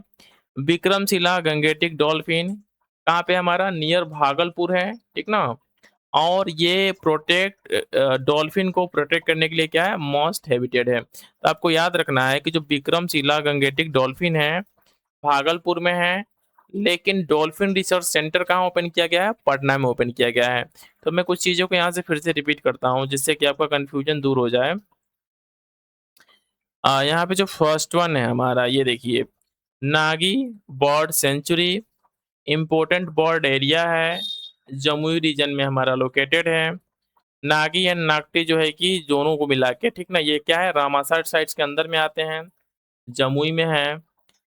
विक्रमशिला गंगेटिक डॉल्फिन कहाँ पे? हमारा नियर भागलपुर है, ठीक ना? और ये डॉल्फिन को प्रोटेक्ट करने के लिए क्या है? मोस्ट हैबिटेड है। तो आपको याद रखना है कि जो विक्रमशिला गंगेटिक डॉल्फिन है, भागलपुर में है। लेकिन डॉल्फिन रिसर्च सेंटर कहाँ ओपन किया गया है? पटना में ओपन किया गया है। तो मैं कुछ चीज़ों को यहाँ से फिर से रिपीट करता हूँ जिससे कि आपका कंफ्यूजन दूर हो जाए। यहाँ पे जो फर्स्ट वन है हमारा, ये देखिए, Nagi bird sanctuary, important bird area है, जमुई रीजन में हमारा लोकेटेड है। नागी एंड नागटी जो है कि दोनों को मिला के, ठीक ना, ये क्या है? रामासर साइट्स के अंदर में आते हैं, जमुई में है।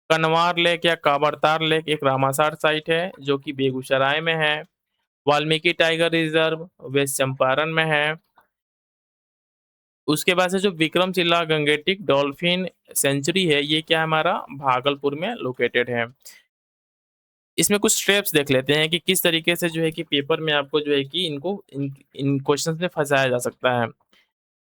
कनवार लेक या काबरतार लेक एक रामासार साइट है जो कि बेगूसराय में है। Valmiki tiger reserve west Champaran में है। उसके बाद से जो विक्रमशिला गंगेटिक डॉल्फिन सेंचुरी है, ये क्या है? हमारा भागलपुर में लोकेटेड है। इसमें कुछ स्टेप्स देख लेते हैं कि किस तरीके से जो है कि पेपर में आपको जो है कि इन क्वेश्चंस में फंसाया जा सकता है।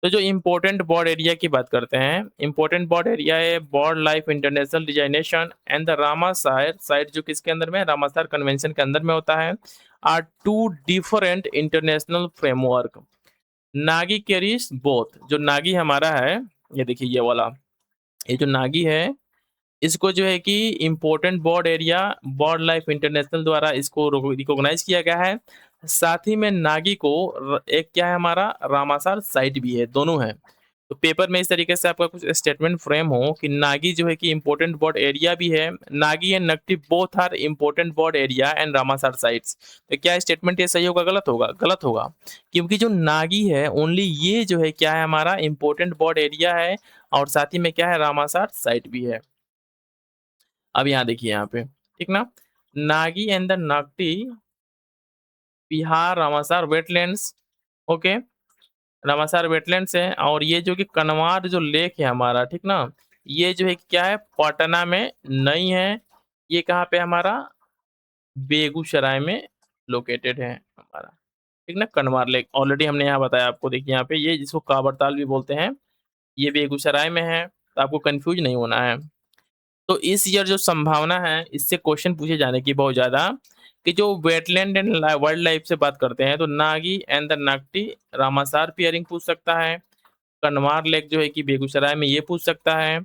तो जो इम्पोर्टेंट बर्ड एरिया की बात करते हैं, इम्पोर्टेंट बर्ड एरिया है bird life international designation and the Ramsar site, जो किसके अंदर में? रामासार कन्वेंशन के अंदर में होता है। Are two different international framework. Nagi carries both, जो नागी हमारा है, ये देखिए ये वाला, ये जो नागी है, इसको जो है कि important bird area bird life international द्वारा इसको रिकॉग्नाइज किया गया है। साथ ही में नागी को एक क्या है? हमारा रामासार साइट भी है, दोनों है। तो पेपर में इस तरीके से आपका कुछ स्टेटमेंट फ्रेम हो कि नागी जो है कि इंपॉर्टेंट बर्ड एरिया भी है, Nagi and Nakti both are important bird area and Ramsar sites. तो क्या स्टेटमेंट ये सही होगा गलत होगा? गलत होगा, क्योंकि जो नागी है ओनली ये जो है क्या है हमारा इंपॉर्टेंट बर्ड एरिया है और साथ ही में क्या है रामासर साइट भी है। अब यहाँ देखिए यहाँ पे ठीक ना, Nagi and the Nakti Bihar Ramsar wetlands, okay, Ramsar wetlands है। और ये जो कि कनवार जो लेक है हमारा ठीक ना, ये जो है क्या है पटना में नहीं है, ये कहाँ पे हमारा बेगूसराय में लोकेटेड है हमारा, ठीक ना। कनवार लेक ऑलरेडी हमने यहाँ बताया आपको, देखिए यहाँ पे ये जिसको काबरताल भी बोलते हैं, ये बेगूसराय में है, तो आपको कंफ्यूज नहीं होना है। तो इस ईयर जो संभावना है इससे क्वेश्चन पूछे जाने की बहुत ज्यादा, कि जो वेटलैंड एंड वाइल्ड लाइफ से बात करते हैं तो Nagi and the Nakti रामासार peering पूछ सकता है, कनवार लेक जो है कि बेगूसराय में ये पूछ सकता है,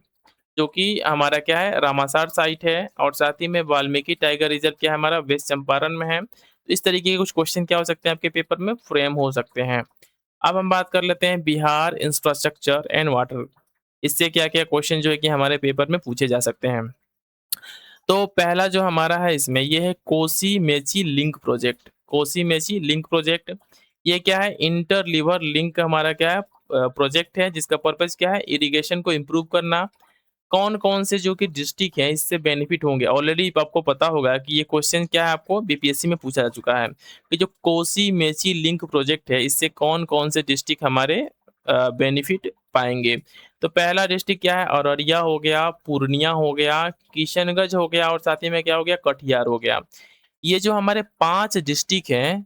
जो कि हमारा क्या है रामासार साइट है, और साथ ही में वाल्मीकि टाइगर रिजर्व क्या है हमारा वेस्ट चंपारण में है। तो इस तरीके के कुछ क्वेश्चन क्या हो सकते हैं आपके पेपर में फ्रेम हो सकते हैं। अब हम बात कर लेते हैं बिहार इंफ्रास्ट्रक्चर एंड वाटर, इससे क्या क्या क्वेश्चन जो है कि हमारे पेपर में पूछे जा सकते हैं। तो पहला जो हमारा है इसमें ये है Kosi Mechi link project. Kosi Mechi link project ये क्या है इंटर रिवर लिंक हमारा क्या है प्रोजेक्ट है, जिसका पर्पज क्या है इरिगेशन को इम्प्रूव करना। कौन कौन से जो कि डिस्ट्रिक्ट हैं इससे बेनिफिट होंगे, ऑलरेडी आपको पता होगा कि ये क्वेश्चन क्या है आपको बीपीएससी में पूछा जा चुका है कि जो कोसी मेची लिंक प्रोजेक्ट है इससे कौन कौन से डिस्ट्रिक्ट हमारे बेनिफिट पाएंगे। तो पहला डिस्ट्रिक्ट क्या है अररिया हो गया, पूर्णिया हो गया, किशनगंज हो गया और साथ ही में क्या हो गया कटिहार हो गया। ये जो हमारे 5 डिस्ट्रिक्ट हैं,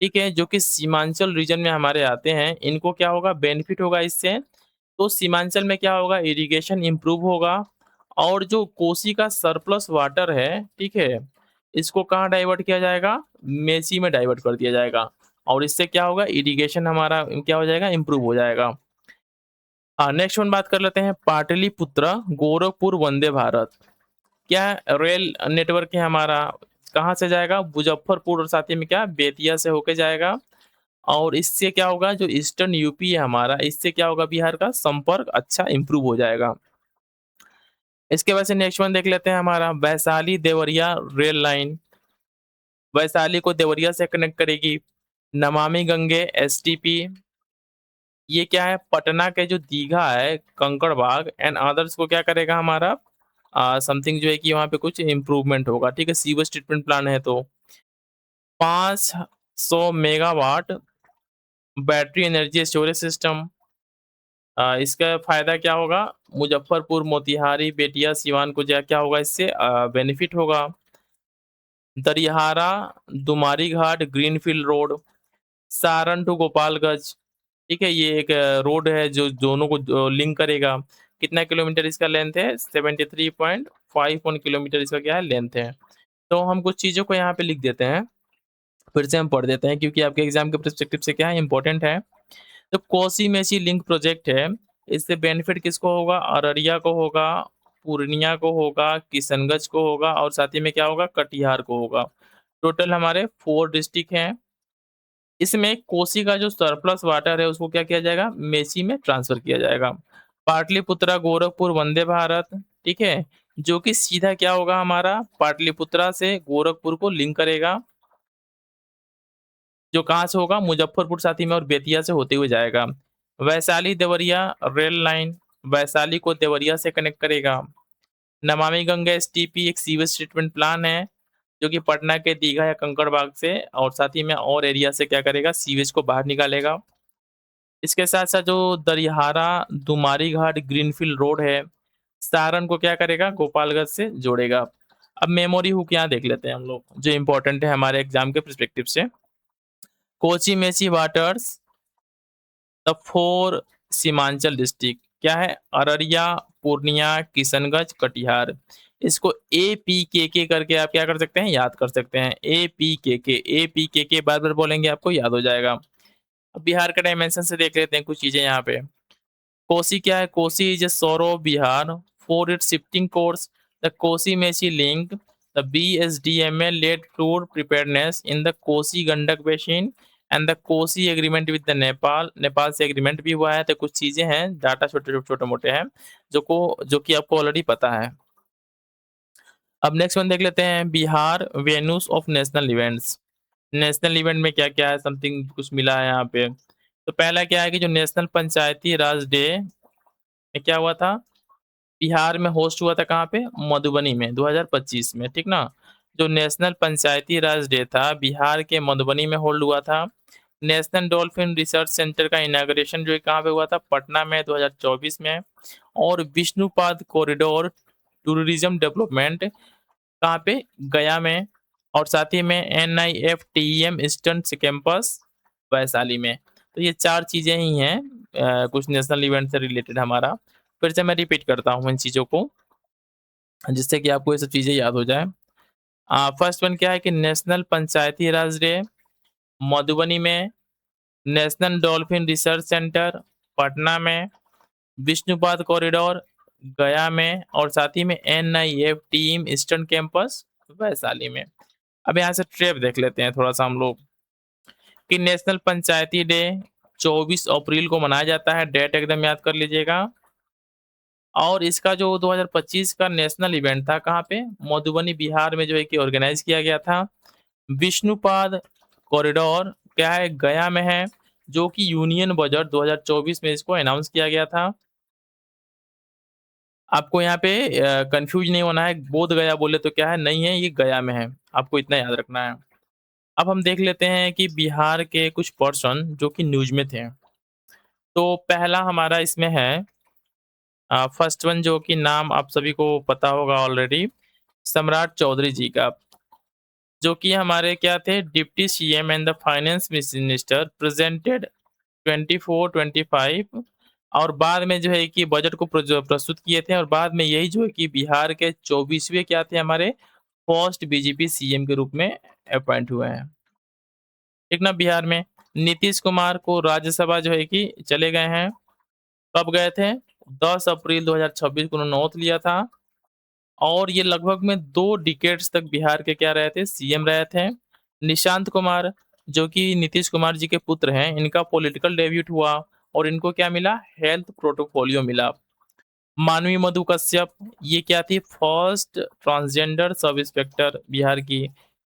ठीक है, जो कि सीमांचल रीजन में हमारे आते हैं, इनको क्या होगा बेनिफिट होगा इससे। तो सीमांचल में क्या होगा इरिगेशन इम्प्रूव होगा, और जो कोसी का सरप्लस वाटर है, ठीक है, इसको कहाँ डाइवर्ट किया जाएगा, मेची में डाइवर्ट कर दिया जाएगा, और इससे क्या होगा इरिगेशन हमारा क्या हो जाएगा इम्प्रूव हो जाएगा। हाँ, नेक्स्ट वन बात कर लेते हैं पाटलिपुत्र गोरखपुर वंदे भारत। क्या रेल नेटवर्क है हमारा, कहाँ से जाएगा मुजफ्फरपुर और साथ ही में क्या बेतिया से होके जाएगा, और इससे क्या होगा जो ईस्टर्न यूपी है हमारा, इससे क्या होगा बिहार का संपर्क अच्छा इंप्रूव हो जाएगा। इसके बाद से नेक्स्ट वन देख लेते हैं हमारा वैशाली देवरिया रेल लाइन, वैशाली को देवरिया से कनेक्ट करेगी। नमामि गंगे एसटीपी, ये क्या है पटना के जो दीघा है कंकड़बाग एंड अदर्स को क्या करेगा हमारा समथिंग जो है कि वहाँ पे कुछ इम्प्रूवमेंट होगा, ठीक है, सीवेज ट्रीटमेंट प्लान है। तो 500 megawatt battery energy storage system, इसका फायदा क्या होगा मुजफ्फरपुर मोतिहारी बेतिया सिवान को क्या होगा इससे बेनिफिट होगा। Darihara Dumari Ghat greenfield road Saran to Gopalganj, ठीक है, ये एक रोड है जो दोनों को लिंक करेगा। कितना किलोमीटर इसका लेंथ है 73.51 किलोमीटर इसका क्या है लेंथ है। तो हम कुछ चीज़ों को यहाँ पे लिख देते हैं, फिर से हम पढ़ देते हैं क्योंकि आपके एग्जाम के परस्पेक्टिव से क्या है इंपॉर्टेंट है। तो कोसी मेची लिंक प्रोजेक्ट है, इससे बेनिफिट किसको होगा अररिया को होगा, पूर्णिया को होगा, किशनगंज को होगा और साथ ही में क्या होगा कटिहार को होगा। टोटल हमारे 4 डिस्ट्रिक्ट हैं। इसमें कोसी का जो सरप्लस वाटर है उसको क्या किया जाएगा मेची में ट्रांसफर किया जाएगा। पाटलिपुत्रा गोरखपुर वंदे भारत, ठीक है, जो कि सीधा क्या होगा हमारा पाटलिपुत्रा से गोरखपुर को लिंक करेगा, जो कहाँ से होगा मुजफ्फरपुर साथी में और बेतिया से होते हुए जाएगा। वैशाली देवरिया रेल लाइन वैशाली को देवरिया से कनेक्ट करेगा। नमामि गंगा एसटीपी एक सीवेज ट्रीटमेंट प्लान है जो कि पटना के दीघा या कंकड़बाग से और साथ ही में और एरिया से क्या करेगा सीवेज को बाहर निकालेगा। इसके साथ साथ जो दरिहारा दुमारी घाट ग्रीनफील्ड रोड है सारण को क्या करेगा गोपालगंज से जोड़ेगा। अब मेमोरी हुक यहाँ देख लेते हैं हम लोग जो इंपॉर्टेंट है हमारे एग्जाम के परस्पेक्टिव से। Kochi Mechi waters the 4 Seemanchal district क्या है अररिया पूर्णिया किशनगंज कटिहार, इसको APKK करके आप क्या कर सकते हैं याद कर सकते हैं। APKK बार बार बोलेंगे आपको याद हो जाएगा। अब बिहार का डायमेंशन से देख लेते हैं कुछ चीजें यहाँ पे। कोसी क्या है कोसी इज ए सोरो of Bihar for its shifting course the Kosi Mechi link the BSDMA led tour preparedness in the Kosi Gandak basin and the Kosi agreement with the Nepal, Nepal से एग्रीमेंट भी हुआ है। तो कुछ चीज़ें हैं, डाटा छोटे-मोटे हैं, जो कि आपको ऑलरेडी पता है। अब नेक्स्ट वन देख लेते हैं, Bihar venues of national events. National event में क्या-क्या है, समथिंग कुछ मिला है यहाँ पे। तो पहला क्या है कि जो नेशनल पंचायती राज डे में क्या हुआ था, बिहार में होस्ट हुआ था कहाँ पे? मधुबनी में 2025 में, ठीक ना? जो नेशनल पंचायती राज डे था, बिहार के मधुबनी में होल्ड हुआ था। नेशनल डॉल्फिन रिसर्च सेंटर का इनॉग्रेशन जो है कहाँ पे हुआ था? पटना में 2024 में। और विष्णुपाद कॉरिडोर टूरिज्म डेवलपमेंट कहाँ पे? गया में। और साथ ही में NIFTEM ईस्टर्न कैंपस वैशाली में। तो ये 4 चीज़ें ही हैं कुछ नेशनल इवेंट से रिलेटेड हमारा। फिर से मैं रिपीट करता हूँ इन चीज़ों को, जिससे कि आपको ये सब चीज़ें याद हो जाएँ। फर्स्ट वन क्या है कि नेशनल पंचायती राज डे मधुबनी में, national dolphin research centre Patna में, विष्णुपाद कॉरिडोर गया में, और साथ ही में NIF team eastern campus Vaishali में। अब यहाँ से ट्रिप देख लेते हैं थोड़ा सा हम लोग, कि नेशनल पंचायती डे 24 अप्रैल को मनाया जाता है, डेट एकदम याद कर लीजिएगा। और इसका जो 2025 का नेशनल इवेंट था कहाँ पे? मधुबनी बिहार में जो है कि ऑर्गेनाइज किया गया था। विष्णुपाद कॉरिडोर क्या है? गया में है, जो कि यूनियन बजट 2024 में इसको अनाउंस किया गया था। आपको यहाँ पे कंफ्यूज नहीं होना है, बोध गया बोले तो क्या है, नहीं है, ये गया में है, आपको इतना याद रखना है। अब हम देख लेते हैं कि बिहार के कुछ पर्सन जो कि न्यूज में थे। तो पहला हमारा इसमें है, फर्स्ट वन जो कि नाम आप सभी को पता होगा ऑलरेडी, सम्राट चौधरी जी का, जो कि हमारे क्या थे? Deputy CM and the finance minister presented 24-25। और बाद में जो है कि बजट को प्रस्तुत किए थे, और बाद में यही जो है कि बिहार के 24वें क्या थे हमारे? फर्स्ट BJP CM के रूप में अपॉइंट हुए हैं, ठीक ना? बिहार में नीतीश कुमार को राज्यसभा जो है कि चले गए हैं। कब गए थे? 10 अप्रैल 2026 को उन्होंने ओथ लिया था। और ये लगभग में 2 डिकेड्स तक बिहार के क्या रहे थे? CM रहे थे। निशांत कुमार, जो कि नीतीश कुमार जी के पुत्र हैं, इनका पॉलिटिकल डेब्यूट हुआ, और इनको क्या मिला? हेल्थ पोर्टफोलियो मिला। मानवी मधु कश्यप, ये क्या थी? First transgender sub inspector Bihar की।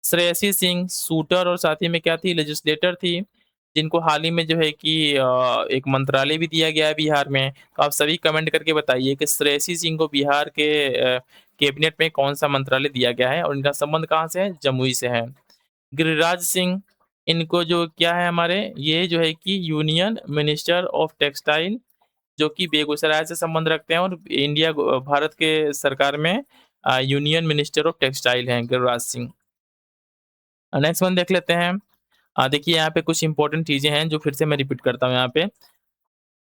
श्रेयसी सिंह शूटर, और साथ ही में क्या थी? लेजिस्लेटर थी, जिनको हाल ही में जो है कि एक मंत्रालय भी दिया गया है बिहार में। तो आप सभी कमेंट करके बताइए कि श्रेयसी सिंह को बिहार के कैबिनेट में कौन सा मंत्रालय दिया गया है, और इनका संबंध कहाँ से है? जमुई से है। गिरिराज सिंह, इनको जो क्या है हमारे, ये जो है कि यूनियन मिनिस्टर ऑफ टेक्सटाइल, जो कि बेगूसराय से संबंध रखते हैं, और भारत के सरकार में यूनियन मिनिस्टर ऑफ टेक्सटाइल हैं गिरिराज सिंह। नेक्स्ट वन देख लेते हैं। देखिए यहाँ पे कुछ इंपॉर्टेंट चीजें हैं जो फिर से मैं रिपीट करता हूँ यहाँ पे।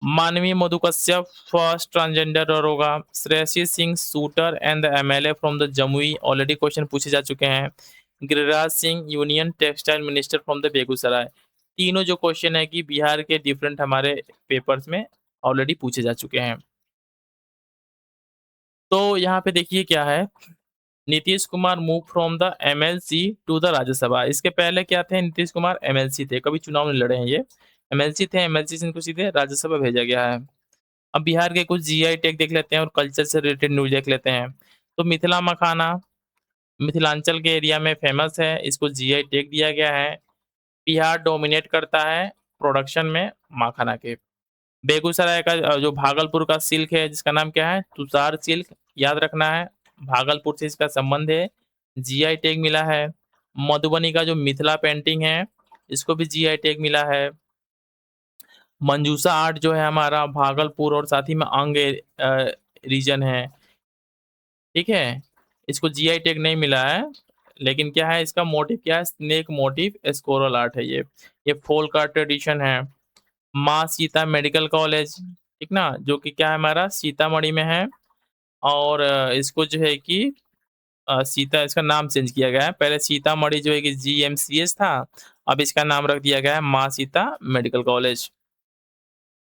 मानवी मधु कश्यप फर्स्ट ट्रांसजेंडर और होगा। Shreyasi Singh shooter and the MLA from the Jamui, already question पूछे जा चुके हैं। Giriraj Singh union textile minister from the Begusarai. तीनों जो क्वेश्चन है कि बिहार के डिफरेंट हमारे पेपर्स में ऑलरेडी पूछे जा चुके हैं। तो यहाँ पे देखिए क्या है, Nitish Kumar move from the MLC to the Rajya Sabha. इसके पहले क्या थे? नीतीश कुमार MLC थे, कभी चुनाव नहीं लड़े हैं ये। MLC थे, MLC से इनको सीधे राज्यसभा भेजा गया है। अब बिहार के कुछ GI टैग देख लेते हैं और कल्चर से रिलेटेड न्यूज़ देख लेते हैं। तो मिथिला मखाना मिथिलांचल के एरिया में फेमस है, इसको GI टैग दिया गया है। बिहार डोमिनेट करता है प्रोडक्शन में मखाना के। बेगूसराय का जो भागलपुर का सिल्क है, जिसका नाम क्या है? तुषार सिल्क, याद रखना है, भागलपुर से इसका संबंध है। GI टैग मिला है। मधुबनी का जो मिथिला पेंटिंग है, इसको भी GI टैग मिला है। मंजूषा आर्ट जो है हमारा भागलपुर और साथ ही में अंग रीजन है, ठीक है? इसको GI टैग नहीं मिला है, लेकिन क्या है इसका मोटिव क्या है? स्नेक मोटिव स्कोरल आर्ट है ये। ये फोल्क आर्ट ट्रेडिशन है। माँ सीता मेडिकल कॉलेज, ठीक ना? जो कि क्या है हमारा? सीतामढ़ी में है। और इसको जो है कि सीता, इसका नाम चेंज किया गया है। पहले सीतामढ़ी जो है कि GMCH था, अब इसका नाम रख दिया गया है माँ Sita medical college.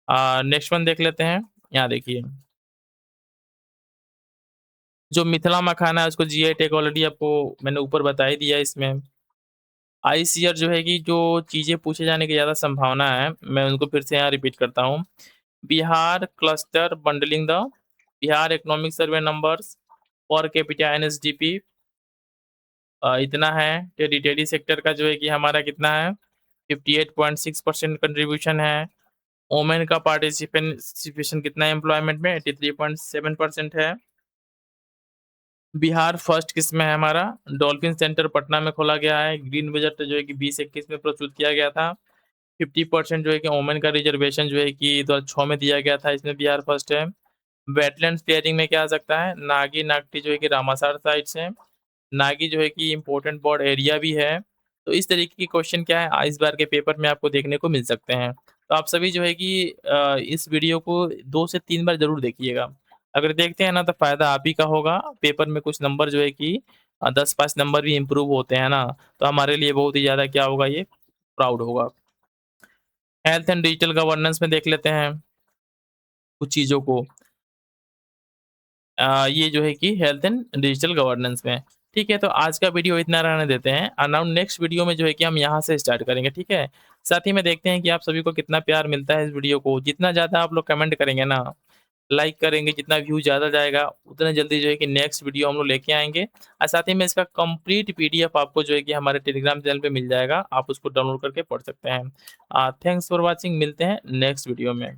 Next one देख लेते हैं। यहाँ देखिए, जो मिथिला मखाना है उसको GI टैग ऑलरेडी आपको मैंने ऊपर बता ही दिया इसमें। आईसीआर जो है कि जो चीज़ें पूछे जाने की ज़्यादा संभावना है, मैं उनको फिर से यहाँ रिपीट करता हूँ। Bihar cluster bundling the Bihar economic survey numbers पर कैपिटा एनएसडीपी इतना है। टेरिटरी सेक्टर का जो है कि हमारा कितना है, 58.6% कंट्रीब्यूशन है। वोमेन का पार्टिसिपेशन कितना है एम्प्लॉयमेंट में, 83.7% है। बिहार फर्स्ट किसमें है हमारा, डॉल्फिन सेंटर पटना में खोला गया है। ग्रीन बजट जो है कि 2021 में प्रस्तुत किया गया था। 50% जो है कि वोमेन का रिजर्वेशन जो है कि 2006 में दिया गया था, इसमें बिहार फर्स्ट है। वेटलैंड्स क्लियरिंग में क्या आ सकता है, नागी नागटी जो है कि रामासार साइड से, नागी जो है कि इम्पोर्टेंट बॉर्ड एरिया भी है। तो इस तरीके की क्वेश्चन क्या है इस बार के पेपर में आपको देखने को मिल सकते हैं। तो आप सभी जो है कि इस वीडियो को 2 से 3 बार ज़रूर देखिएगा। अगर देखते हैं ना तो फ़ायदा आप ही का होगा, पेपर में कुछ नंबर जो है कि 10-5 नंबर भी इम्प्रूव होते हैं ना, तो हमारे लिए बहुत ही ज़्यादा क्या होगा, ये प्राउड होगा। हेल्थ एंड डिजिटल गवर्नेंस में देख लेते हैं कुछ चीज़ों को। ये जो है कि हेल्थ एंड डिजिटल गवर्नेंस में। ठीक है, तो आज का वीडियो इतना रहने देते हैं। नाउ नेक्स्ट वीडियो में जो है कि हम यहाँ से स्टार्ट करेंगे, ठीक है? साथ ही में देखते हैं कि आप सभी को कितना प्यार मिलता है इस वीडियो को। जितना ज़्यादा आप लोग कमेंट करेंगे ना, लाइक करेंगे, जितना व्यू ज़्यादा जाएगा, उतना जल्दी जो है कि नेक्स्ट वीडियो हम लोग लेके आएँगे। और साथ ही में इसका कंप्लीट पीडीएफ आपको जो है कि हमारे टेलीग्राम चैनल पे मिल जाएगा। आप उसको डाउनलोड करके पढ़ सकते हैं। थैंक्स फॉर वॉचिंग, मिलते हैं नेक्स्ट वीडियो में।